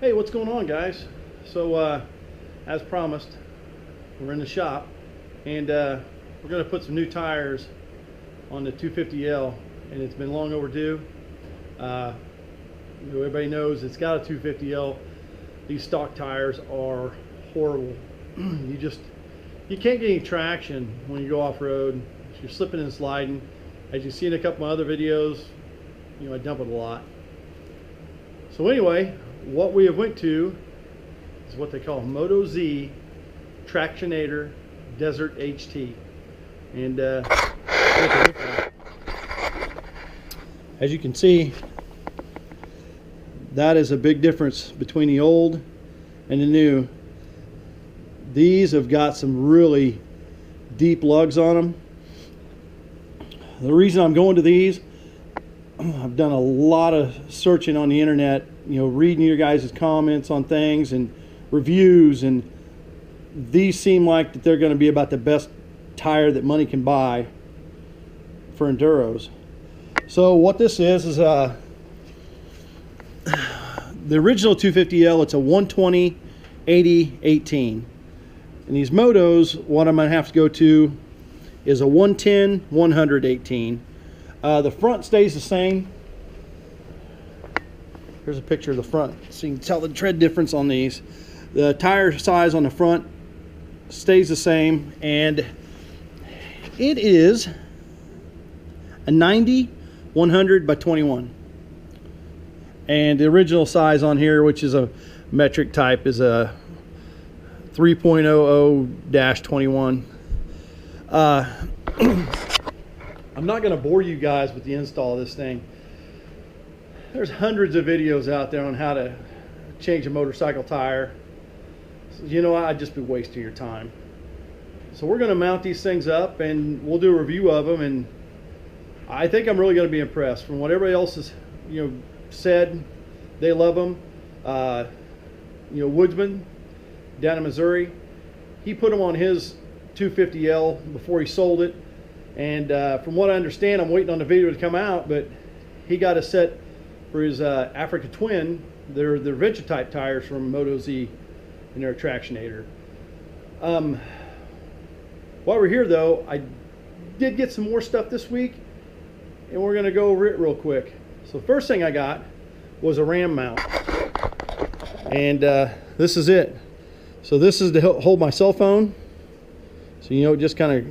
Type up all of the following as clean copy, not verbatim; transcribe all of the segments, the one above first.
Hey, what's going on, guys? So as promised, we're in the shop and we're going to put some new tires on the 250L, and it's been long overdue. Everybody knows it's got a 250L. These stock tires are horrible. You can't get any traction when you go off-road. You're slipping and sliding. As you see in a couple of my other videos, I dump it a lot. So anyway, what we have went to is what they call Moto Z Tractionator Desert HT. And as you can see, that is a big difference between the old and the new. These have got some really deep lugs on them. The reason I'm going to these, I've done a lot of searching on the internet, reading your guys' comments on things and reviews, and these seem like that they're going to be about the best tire that money can buy for enduros. So what this is the original 250L. It's a 120 80 18, and these motos, what I'm going to have to go to is a 110 100 18. The front stays the same. Here's a picture of the front so you can tell the tread difference on these. The tire size on the front stays the same, and it is a 90 100 by 21. And the original size on here, which is a metric type, is a 3.00-21. I'm not going to bore you guys with the install of this thing. There's hundreds of videos out there on how to change a motorcycle tire. So, I'd just be wasting your time. So we're going to mount these things up and we'll do a review of them, and I think I'm really going to be impressed. From what everybody else has said, they love them. Woodsman down in Missouri, he put them on his 250L before he sold it, and from what I understand, I'm waiting on the video to come out, but he got a set for his Africa Twin. They're Venture type tires from Moto Z, and they're a Tractionator. While we're here though, I did get some more stuff this week, and we're going to go over it real quick. So the first thing I got was a ram mount, and this is it. So this is to hold my cell phone, so it just kind of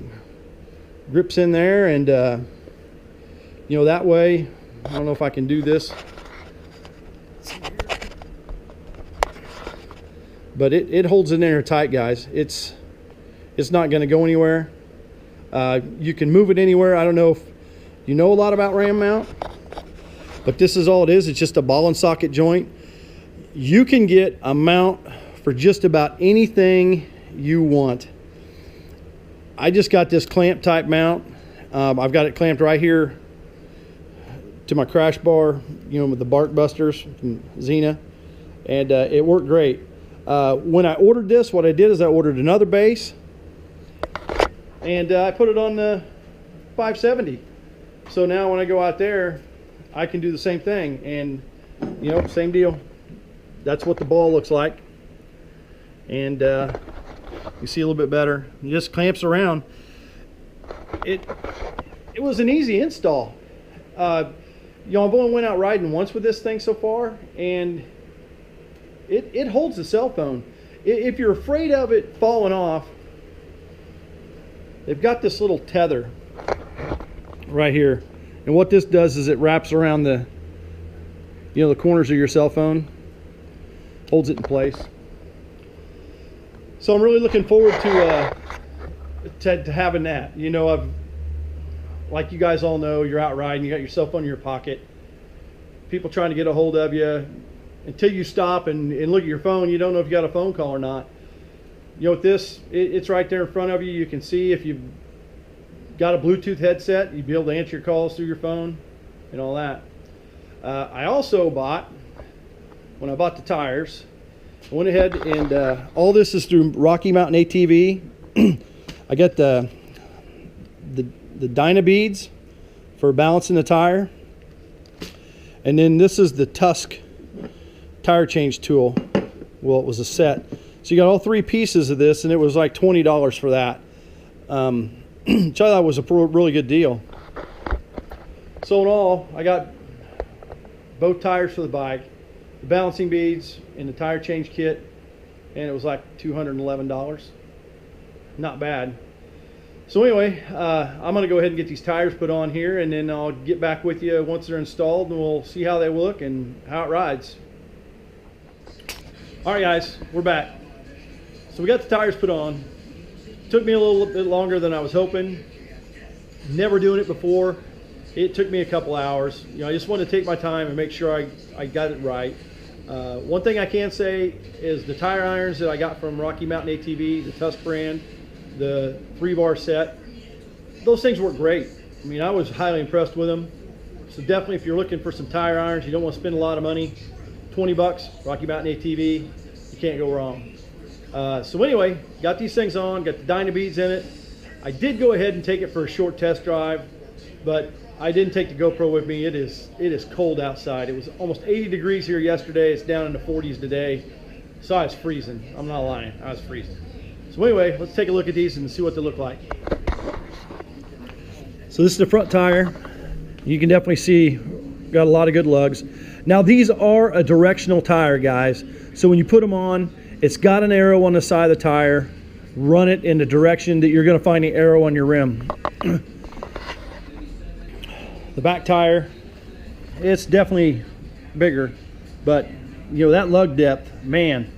grips in there, and that way, I don't know if I can do this, but it holds it in there tight, guys. It's not going to go anywhere. You can move it anywhere. I don't know if you know a lot about ram mount, but this is all it is. It's just a ball and socket joint. You can get a mount for just about anything you want. I just got this clamp type mount. I've got it clamped right here to my crash bar, with the Bark Busters from Xena, and it worked great. When I ordered this, what I did is I ordered another base, and I put it on the 570. So now when I go out there, I can do the same thing, and same deal. That's what the ball looks like, and you see a little bit better. It just clamps around. It was an easy install. I've only went out riding once with this thing so far, and it holds the cell phone. If you're afraid of it falling off, they've got this little tether right here, and what this does is it wraps around the the corners of your cell phone, holds it in place. So I'm really looking forward to having that. Like you guys all know, you're out riding, you got your cell phone in your pocket, people trying to get a hold of you. Until you stop and look at your phone, you don't know if you got a phone call or not. With this, it's right there in front of you. You can see if you've got a Bluetooth headset, you'd be able to answer your calls through your phone and all that. I also bought, when I bought the tires, I went ahead and all this is through Rocky Mountain ATV. I got the Dyna beads for balancing the tire, and then this is the Tusk tire change tool. Well, it was a set. So you got all 3 pieces of this, and it was like $20 for that. Which I thought was a really good deal. So in all, I got both tires for the bike, the balancing beads, and the tire change kit, and it was like $211. Not bad. So anyway, I'm going to go ahead and get these tires put on here, and then I'll get back with you once they're installed, and we'll see how they look and how it rides. All right, guys, we're back. So we got the tires put on. Took me a little bit longer than I was hoping. Never doing it before. It took me a couple hours. You know, I just wanted to take my time and make sure I got it right. One thing I can say is the tire irons that I got from Rocky Mountain ATV, the Tusk brand, the 3-bar set, those things work great. I mean, I was highly impressed with them. So definitely, if you're looking for some tire irons, you don't want to spend a lot of money, 20 bucks, Rocky Mountain ATV, you can't go wrong. So anyway, got these things on, got the dyna beads in it. I did go ahead and take it for a short test drive, but I didn't take the GoPro with me. It is cold outside. It was almost 80 degrees here yesterday. It's down in the 40s today. So I was freezing. I'm not lying. I was freezing. So anyway, let's take a look at these and see what they look like. So this is the front tire. You can definitely see got a lot of good lugs. Now these are a directional tire, guys. So when you put them on, it's got an arrow on the side of the tire. Run it in the direction that you're going to find the arrow on your rim. The back tire, it's definitely bigger, but you know, that lug depth, man,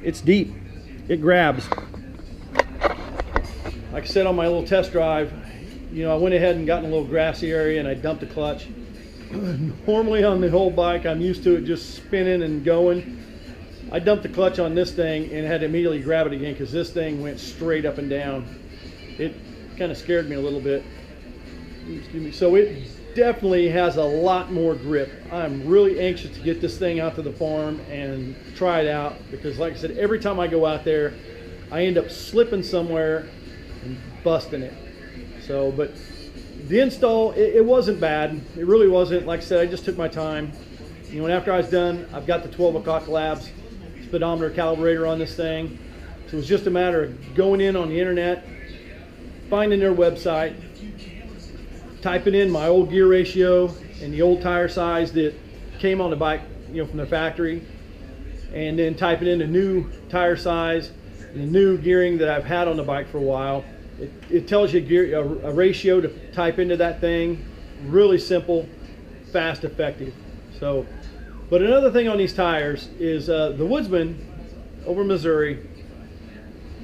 it's deep. It grabs. Like I said on my little test drive, you know, I went ahead and got in a little grassy area and I dumped the clutch. Normally on the whole bike, I'm used to it just spinning and going. I dumped the clutch on this thing and had to immediately grab it again because this thing went straight up and down. It kind of scared me a little bit. Excuse me. So it definitely has a lot more grip. I'm really anxious to get this thing out to the farm and try it out because, like I said, every time I go out there, I end up slipping somewhere and busting it. So, but the install, it wasn't bad. It really wasn't. Like I said, I just took my time. You know, and after I was done, I've got the 12 o'clock labs speedometer calibrator on this thing. So it was just a matter of going in on the internet, finding their website, typing in my old gear ratio and the old tire size that came on the bike, you know, from the factory, and then typing in the new tire size and the new gearing that I've had on the bike for a while. It tells you a ratio to type into that thing. Really simple, fast, effective. So, but another thing on these tires is the Woodsman over in Missouri.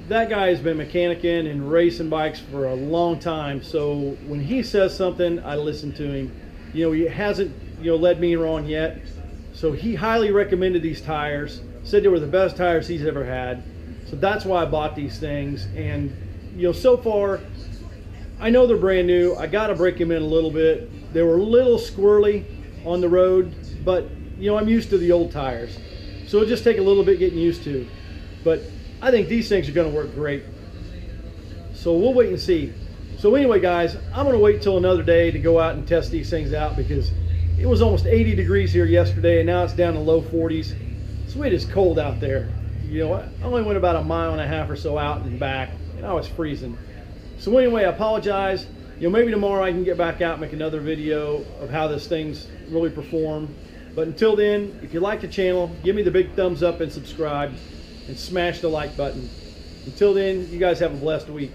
That guy has been mechanicking and racing bikes for a long time. So when he says something, I listen to him. You know, he hasn't, you know, led me wrong yet. So he highly recommended these tires. Said they were the best tires he's ever had. So that's why I bought these things. And you know, so far, I know they're brand new. I got to break them in a little bit. They were a little squirrely on the road, but you know, I'm used to the old tires. So it'll just take a little bit getting used to. But I think these things are going to work great. So we'll wait and see. So anyway, guys, I'm going to wait till another day to go out and test these things out because it was almost 80 degrees here yesterday and now it's down to low 40s. So it is cold out there. You know, I only went about 1.5 miles or so out and back and I was freezing. So anyway, I apologize. You know, maybe tomorrow I can get back out and make another video of how this thing's really performed. But until then, if you like the channel, give me the big thumbs up and subscribe and smash the like button. Until then, you guys have a blessed week.